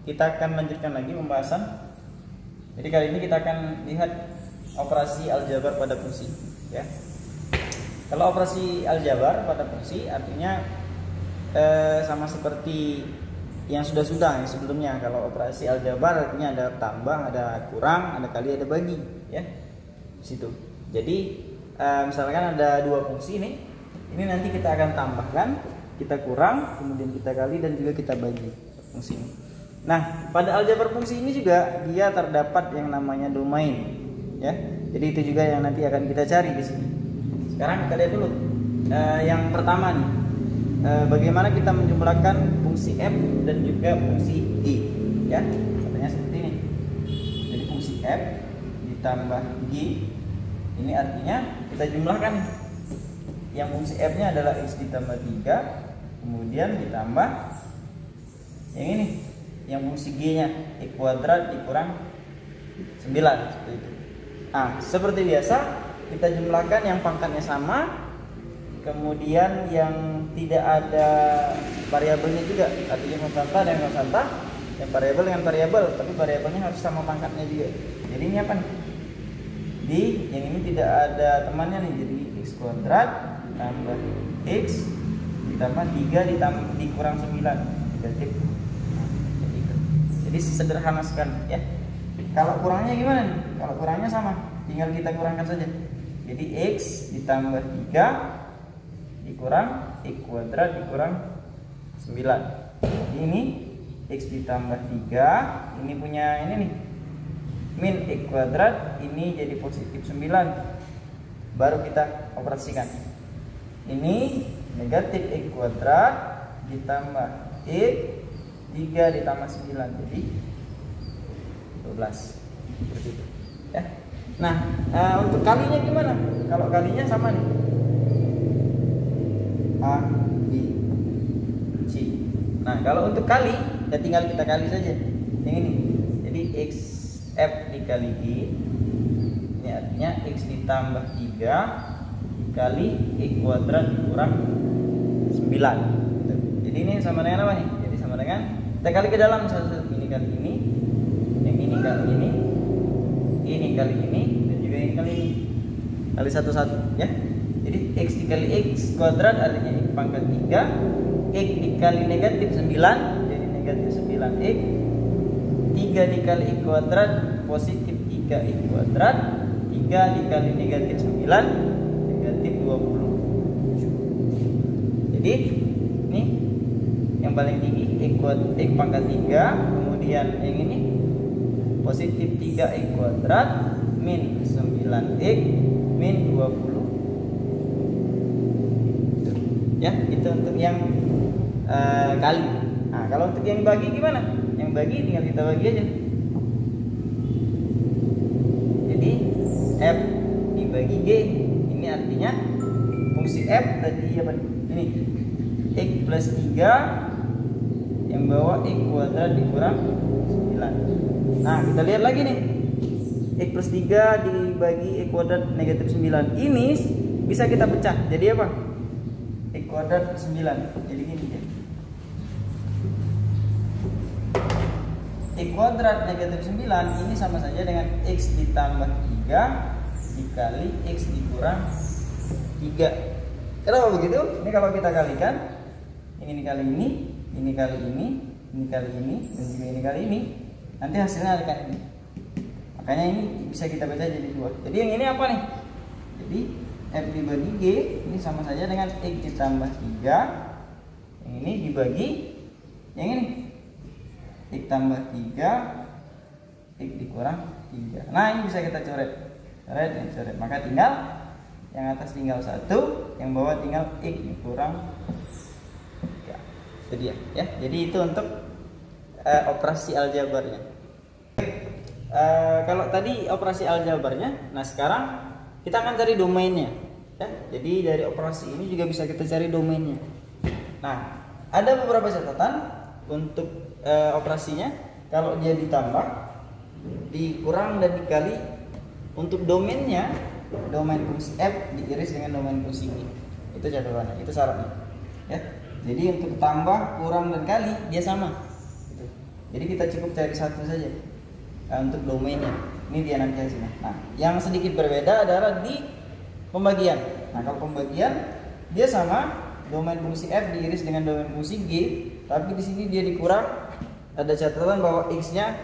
kita akan lanjutkan lagi pembahasan. Jadi kali ini kita akan lihat operasi aljabar pada fungsi, ya. Kalau operasi aljabar pada fungsi artinya sama seperti yang sudah-sudah sebelumnya. Kalau operasi aljabar artinya ada tambah, ada kurang, ada kali, ada bagi, ya. Situ. Jadi misalkan ada dua fungsi ini nanti kita akan tambahkan, kita kurang, kemudian kita kali dan juga kita bagi fungsi ini. Nah, pada aljabar fungsi ini juga dia terdapat yang namanya domain, ya. Jadi itu juga yang nanti akan kita cari di sini. Sekarang kita lihat dulu yang pertama nih, bagaimana kita menjumlahkan fungsi f dan juga fungsi g, ya. Katanya seperti ini. Jadi fungsi f ditambah g, ini artinya kita jumlahkan. Yang fungsi f-nya adalah x ditambah 3, kemudian ditambah yang ini, yang fungsi g-nya x kuadrat dikurang 9, seperti itu. Nah, seperti biasa kita jumlahkan yang pangkatnya sama, kemudian yang tidak ada variabelnya juga, artinya konstanta dan konstanta, yang variabel dengan variabel, tapi variabelnya harus sama pangkatnya juga. Jadi ini apa nih? Di yang ini tidak ada temannya nih, jadi x kuadrat tambah x ditambah 3 dikurang 9 negatif. Jadi sederhana sekali, ya. Kalau kurangnya gimana nih? Kalau kurangnya sama, tinggal kita kurangkan saja. Jadi x ditambah 3 dikurang x kuadrat dikurang 9. Ini x ditambah 3, ini punya ini nih, min x kuadrat, ini jadi positif 9. Baru kita operasikan. Ini negatif x kuadrat ditambah x 3 ditambah 9 jadi 12, seperti itu, ya. Nah, untuk kalinya gimana? Kalau kalinya sama nih, A, B, C. Nah, kalau untuk kali ya tinggal kita kali saja yang ini. Jadi x f dikali g, ini artinya x ditambah 3 dikali x kuadrat dikurang 9 gitu. Jadi ini sama dengan apa nih? Jadi sama dengan kita kali ke dalam satu-satu. Ini kali ini, yang ini kali ini kali ini, dan juga ini kali ini, kali satu-satu, ya. Jadi x dikali x kuadrat artinya x pangkat 3, x dikali negatif 9 jadi negatif 9x, 3 dikali x kuadrat positif 3x kuadrat, 3 dikali negatif 9 negatif 20. Jadi ini yang paling tinggi x pangkat 3, kemudian yang ini positif 3x kuadrat min 9x min 20, ya. Itu untuk yang kali. Nah, kalau untuk yang bagi gimana? Yang bagi tinggal kita bagi aja. Jadi f dibagi g, ini artinya fungsi f tadi apa? Ini x plus 3 yang bawah x kuadrat dikurang 9. Nah, kita lihat lagi nih, x plus 3 dibagi x kuadrat negatif 9 ini bisa kita pecah jadi apa? X kuadrat 9 jadi gini ya. X kuadrat negatif 9 ini sama saja dengan x ditambah 3 dikali x dikurang 3. Kenapa begitu? Ini kalau kita kalikan, ini kali ini, ini kali ini, ini kali ini, dan juga ini kali ini, nanti hasilnya ada kayak ini. Makanya ini bisa kita baca jadi 2. Jadi yang ini apa nih? Jadi f dibagi g ini sama saja dengan x ditambah 3, yang ini dibagi yang ini, x tambah 3 x dikurang 3. Nah, ini bisa kita coret, coret. Maka tinggal yang atas tinggal 1, yang bawah tinggal x dikurang 3. Itu dia, ya. Jadi itu untuk operasi aljabarnya. Kalau tadi operasi aljabarnya, nah sekarang kita akan cari domainnya, ya. Jadi dari operasi ini juga bisa kita cari domainnya. Nah, ada beberapa catatan untuk operasinya. Kalau dia ditambah, dikurang dan dikali, untuk domainnya, domain fungsi f diiris dengan domain fungsi g. Itu catatannya, itu syaratnya, ya. Jadi untuk tambah, kurang dan kali dia sama. Gitu. Jadi kita cukup cari satu saja untuk domainnya. Ini dia nanti hasilnya. Nah, yang sedikit berbeda adalah di pembagian. Nah, kalau pembagian dia sama, domain fungsi f diiris dengan domain fungsi g, tapi di sini dia dikurang. Ada catatan bahwa x-nya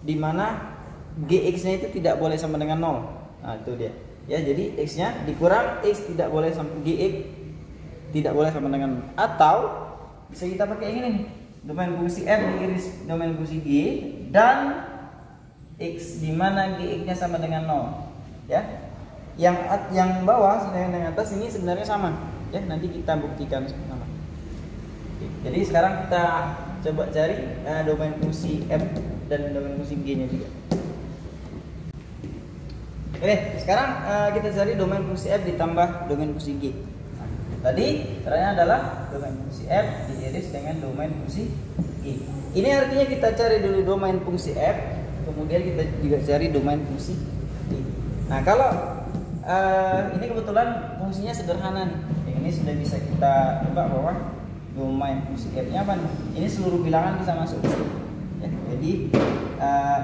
di mana gx-nya itu tidak boleh sama dengan 0. Nah, itu dia. Ya, jadi x-nya dikurang, x tidak boleh sama gx tidak boleh sama dengan 0. Atau bisa kita pakai ini nih. Domain fungsi f diiris domain fungsi g dan x di mana gx-nya sama dengan 0. Ya. Yang bawah dengan yang atas ini sebenarnya sama. Ya, nanti kita buktikan sama. Jadi sekarang kita coba cari domain fungsi f dan domain fungsi g-nya juga. Oke, sekarang kita cari domain fungsi f ditambah domain fungsi g. Nah, tadi caranya adalah domain fungsi f diiris dengan domain fungsi g. Ini artinya kita cari dulu domain fungsi f, kemudian kita juga cari domain fungsi g. Nah, kalau ini kebetulan fungsinya sederhana nih. Ini sudah bisa kita coba bahwa domain fungsi f-nya apa nih? Ini seluruh bilangan bisa masuk ke sini. Ya, jadi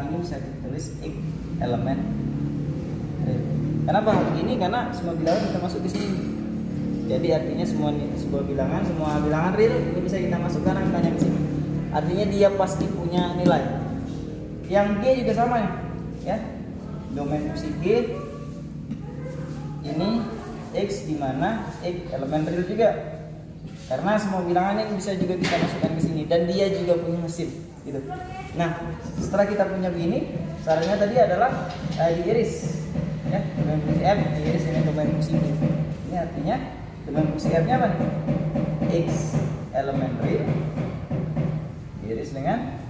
ini bisa ditulis x elemen real. Kenapa begini? Karena semua bilangan bisa masuk ke sini. Jadi artinya semua bilangan real ini bisa kita masukkan angkanya ke sini. Artinya dia pasti punya nilai. Yang g juga sama ya. Domain fungsi g ini x di mana x elemen real juga. Karena semua bilangan ini bisa juga kita masukkan ke sini dan dia juga punya hasil gitu. Nah, setelah kita punya begini, caranya tadi adalah diiris ya, domain fungsi f diiris dengan domain fungsi g. Ini artinya domain fungsi f-nya apa? X elemen real diiris dengan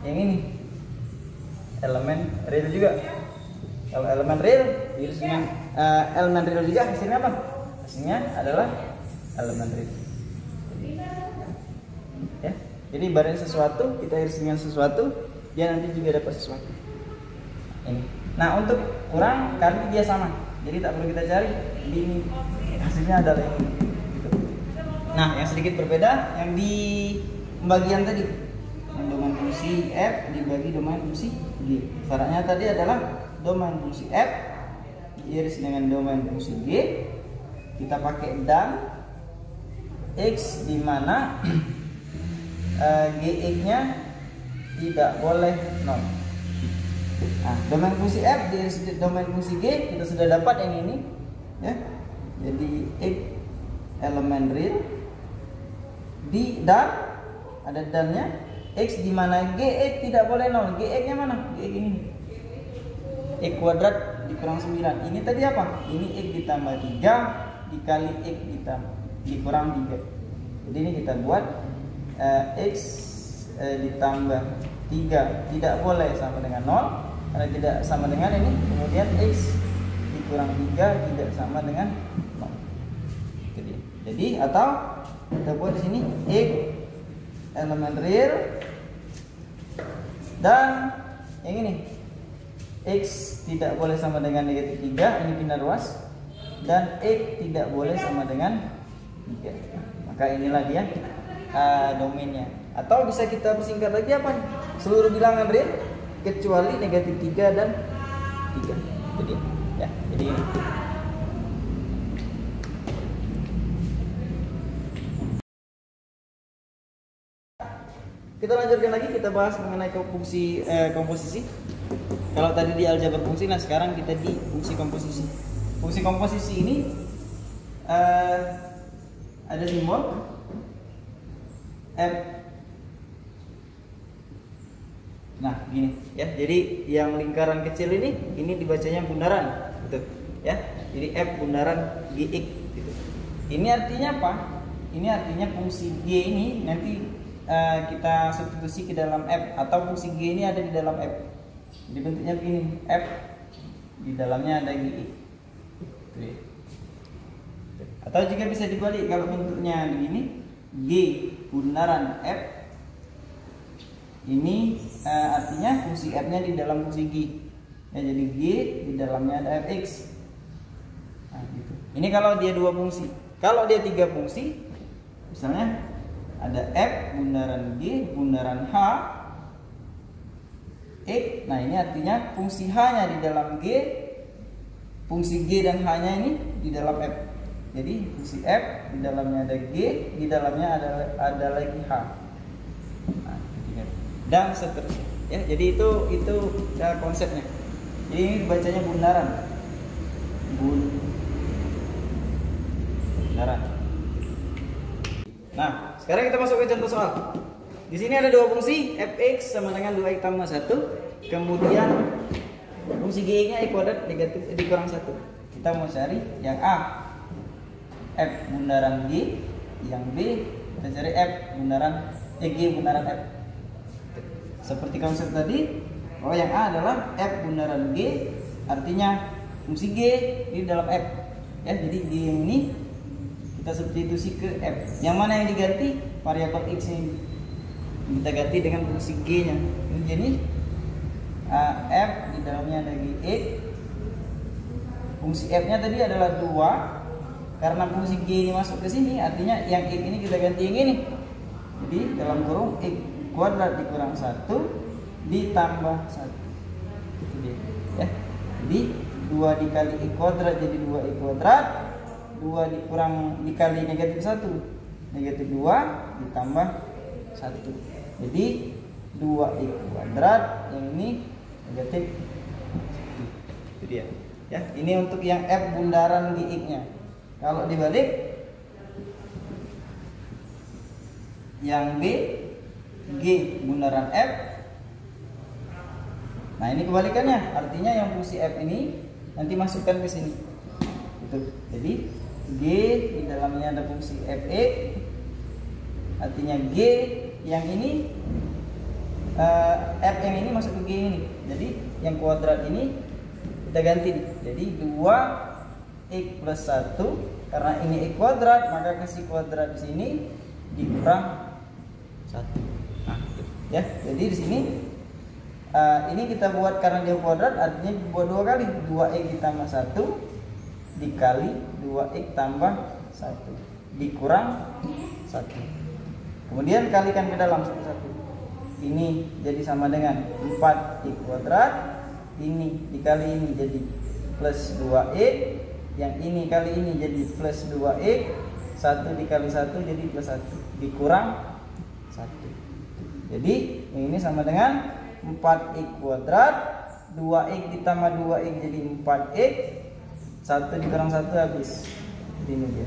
yang ini. Elemen real juga. Kalau elemen real diiris dengan elemen real juga, hasilnya apa? Hasilnya adalah elemen real. Ya, jadi barang sesuatu kita iris dengan sesuatu, dia nanti juga dapat sesuatu. Ini. Nah, untuk kurang karena dia sama, jadi tak perlu kita cari. Ini hasilnya adalah ini. Gitu. Nah, yang sedikit berbeda yang di pembagian tadi, yang domain fungsi f dibagi domain fungsi g. Syaratnya tadi adalah domain fungsi f diiris dengan domain fungsi g, kita pakai dan x di mana gx-nya tidak boleh 0. Nah, domain fungsi f diiris domain fungsi g kita sudah dapat yang ini ya. Jadi x elemen real dan ada dannya x di mana gx tidak boleh 0. Gx-nya mana? Gx ini. X kuadrat dikurang 9. Ini tadi apa? Ini x ditambah 3 dikali x dikurang 3. Jadi ini kita buat x ditambah 3 tidak boleh sama dengan 0 karena tidak sama dengan ini. Kemudian x dikurang 3 tidak sama dengan 0. Jadi atau kita buat di sini x elemen real dan yang ini x tidak boleh sama dengan negatif 3, ini pindah ruas, dan x tidak boleh sama dengan 3. Maka inilah dia domainnya. Atau bisa kita persingkat lagi apa? Seluruh bilangan real kecuali negatif 3 dan 3. Jadi ya, jadi kita lanjutkan lagi, kita bahas mengenai fungsi komposisi. Kalau tadi di aljabar fungsi, nah sekarang kita di fungsi komposisi. Fungsi komposisi ini ada simbol f. Nah, gini ya. Jadi yang lingkaran kecil ini dibacanya bundaran, gitu ya. Jadi f bundaran gx gitu. Ini artinya apa? Ini artinya fungsi g ini nanti kita substitusi ke dalam f, atau fungsi g ini ada di dalam f. Jadi bentuknya begini, f di dalamnya ada gx. Atau juga bisa dibalik, kalau bentuknya begini, g bundaran f ini artinya fungsi f-nya di dalam fungsi g. Ya, jadi g di dalamnya ada fx. Nah, gitu. Ini kalau dia dua fungsi. Kalau dia tiga fungsi, misalnya ada f bundaran g bundaran h X. Nah ini artinya fungsi H-nya di dalam G, fungsi G dan H-nya ini di dalam F. Jadi fungsi F di dalamnya ada G, di dalamnya ada lagi H. Nah, dan seterusnya. Ya, jadi itu konsepnya. Jadi ini dibacanya bundaran. Bundaran. Nah, sekarang kita masuk ke contoh soal. Di sini ada dua fungsi, fx sama dengan 2x tambah 1. Kemudian fungsi g-nya x kuadrat negatif dikurang 1. Kita mau cari yang A, f bundaran g, yang B kita cari f bundaran g bundaran f. Seperti konsep tadi, bahwa yang A adalah f bundaran g, artinya fungsi g di dalam f. Ya, jadi g ini kita substitusi ke f. Yang mana yang diganti? Variabel x ini kita ganti dengan fungsi g nya. Jadi f di dalamnya ada gx. Fungsi f nya tadi adalah 2. Karena fungsi g ini masuk ke sini, artinya yang x ini kita ganti yang ini. Jadi dalam kurung x kuadrat dikurang 1 ditambah 1. Itu dia. Ya. Jadi 2 dikali x kuadrat jadi 2x kuadrat. 2 dikali negatif 1 negatif 2 ditambah 1. Jadi 2x kuadrat, yang ini negatif 1. Itu dia. Ya, ini untuk yang f bundaran gx nya. Kalau dibalik, yang B g bundaran f. Nah ini kebalikannya, artinya yang fungsi f ini nanti masukkan ke sini. Itu. Jadi g di dalamnya ada fungsi fx, artinya g yang ini f yang ini masuk ke g ini. Jadi yang kuadrat ini kita ganti nih. Jadi 2x plus 1, karena ini x kuadrat maka kasih kuadrat di sini dikurang 1. Nah, ya. Jadi di sini ini kita buat karena dia kuadrat, artinya buat 2 kali. 2x ditambah 1 dikali 2x tambah 1 dikurang 1. Kemudian kalikan ke dalam satu-satu. Ini jadi sama dengan 4x kuadrat. Ini dikali ini jadi plus 2x. Yang ini kali ini jadi plus 2x. 1 dikali 1 jadi plus 1 dikurang 1. Jadi ini sama dengan 4x kuadrat. 2x ditambah 2x jadi 4x. 1 dikurang 1 habis. Jadi ini dia.